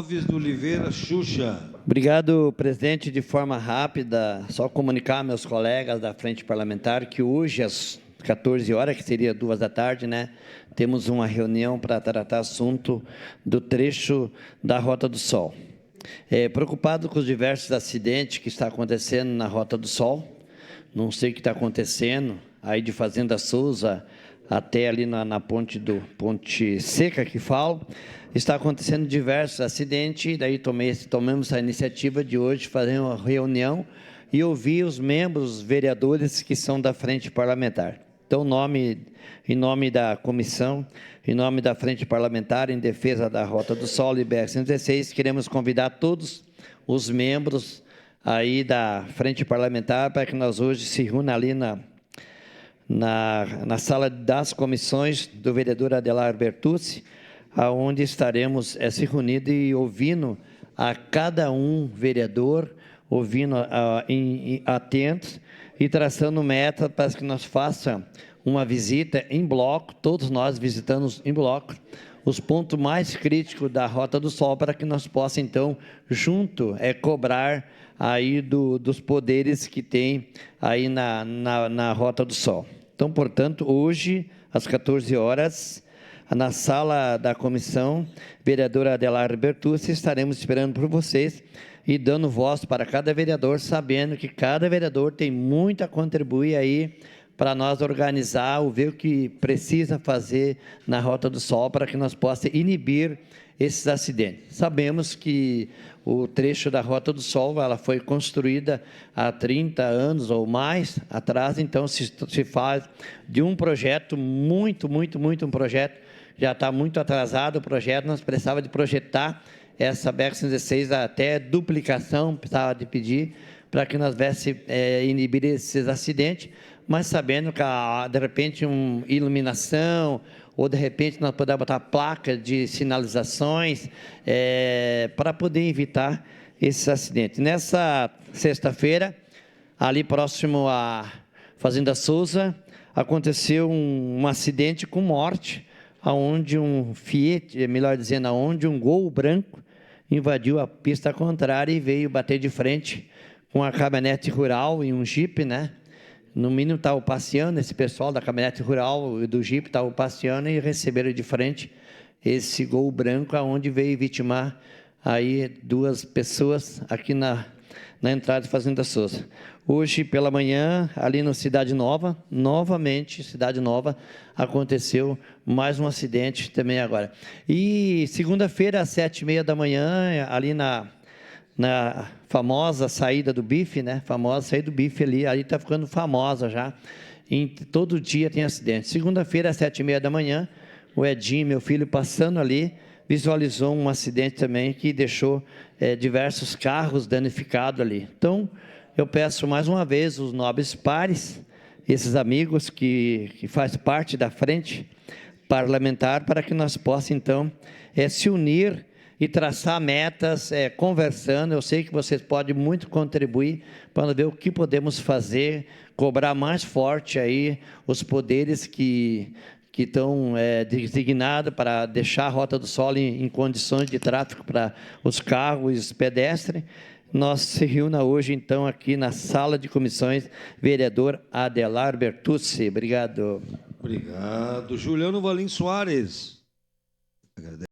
Clóvis de Oliveira Xuxa. Obrigado, presidente. De forma rápida, só comunicar a meus colegas da Frente Parlamentar que hoje, às 14 horas, que seria 2 da tarde, né, temos uma reunião para tratar assunto do trecho da Rota do Sol. Preocupado com os diversos acidentes que estão acontecendo na Rota do Sol, não sei o que está acontecendo, aí de Fazenda Souza até ali na Ponte Seca, que falo, está acontecendo diversos acidentes, daí tomamos a iniciativa de hoje fazer uma reunião e ouvir os membros, os vereadores que são da Frente Parlamentar. Então, em nome da comissão, em nome da Frente Parlamentar em defesa da Rota do Sol e BR-116, queremos convidar todos os membros aí da Frente Parlamentar para que nós hoje se reúna ali na sala das comissões do vereador Adelar Bertucci, aonde estaremos se reunindo e ouvindo a cada um vereador, ouvindo atentos e traçando meta para que nós façamos uma visita em bloco, todos nós visitamos em bloco, os pontos mais críticos da Rota do Sol, para que nós possamos, então, junto, cobrar aí dos poderes que tem aí na Rota do Sol. Então, portanto, hoje, às 14 horas, na sala da comissão, vereadora Adelar Bertucci, estaremos esperando por vocês e dando voz para cada vereador, sabendo que cada vereador tem muito a contribuir aí para nós organizar, ver o que precisa fazer na Rota do Sol para que nós possamos inibir esses acidentes. Sabemos que o trecho da Rota do Sol ela foi construída há 30 anos ou mais atrás, então se faz de um projeto um projeto, já está muito atrasado o projeto, nós precisávamos de projetar essa BR-116 até duplicação, precisava de pedir para que nós viesse inibir esses acidentes, mas sabendo que, de repente, uma iluminação, ou, de repente, nós podemos botar placa de sinalizações para poder evitar esses acidentes. Nessa sexta-feira, ali próximo à Fazenda Souza, aconteceu um acidente com morte, onde um Fiat, melhor dizendo, onde um Gol branco invadiu a pista contrária e veio bater de frente com a caminhonete rural e um Jeep, né? No mínimo estavam passeando, esse pessoal da caminhonete rural e do Jeep estavam passeando e receberam de frente esse Gol branco, aonde veio vitimar aí 2 pessoas aqui na entrada de Fazenda Souza. Hoje pela manhã, ali no Cidade Nova, novamente, Cidade Nova, aconteceu mais um acidente também agora. E segunda-feira, às 7h30 da manhã, ali na famosa saída do bife, né? Famosa saída do bife ali está ficando famosa já. Todo dia tem acidente. Segunda-feira, às 7h30 da manhã, o Edinho, meu filho, passando ali, visualizou um acidente também que deixou diversos carros danificados ali. Então, eu peço mais uma vez os nobres pares, esses amigos que fazem parte da Frente Parlamentar, para que nós possamos, então, se unir e traçar metas, conversando. Eu sei que vocês podem muito contribuir para ver o que podemos fazer, cobrar mais forte aí os poderes que estão designados para deixar a Rota do Sol em condições de tráfego para os carros e os pedestres. Nós se reúna hoje, então, aqui na sala de comissões, vereador Adelar Bertucci. Obrigado. Obrigado. Juliano Valim Soares.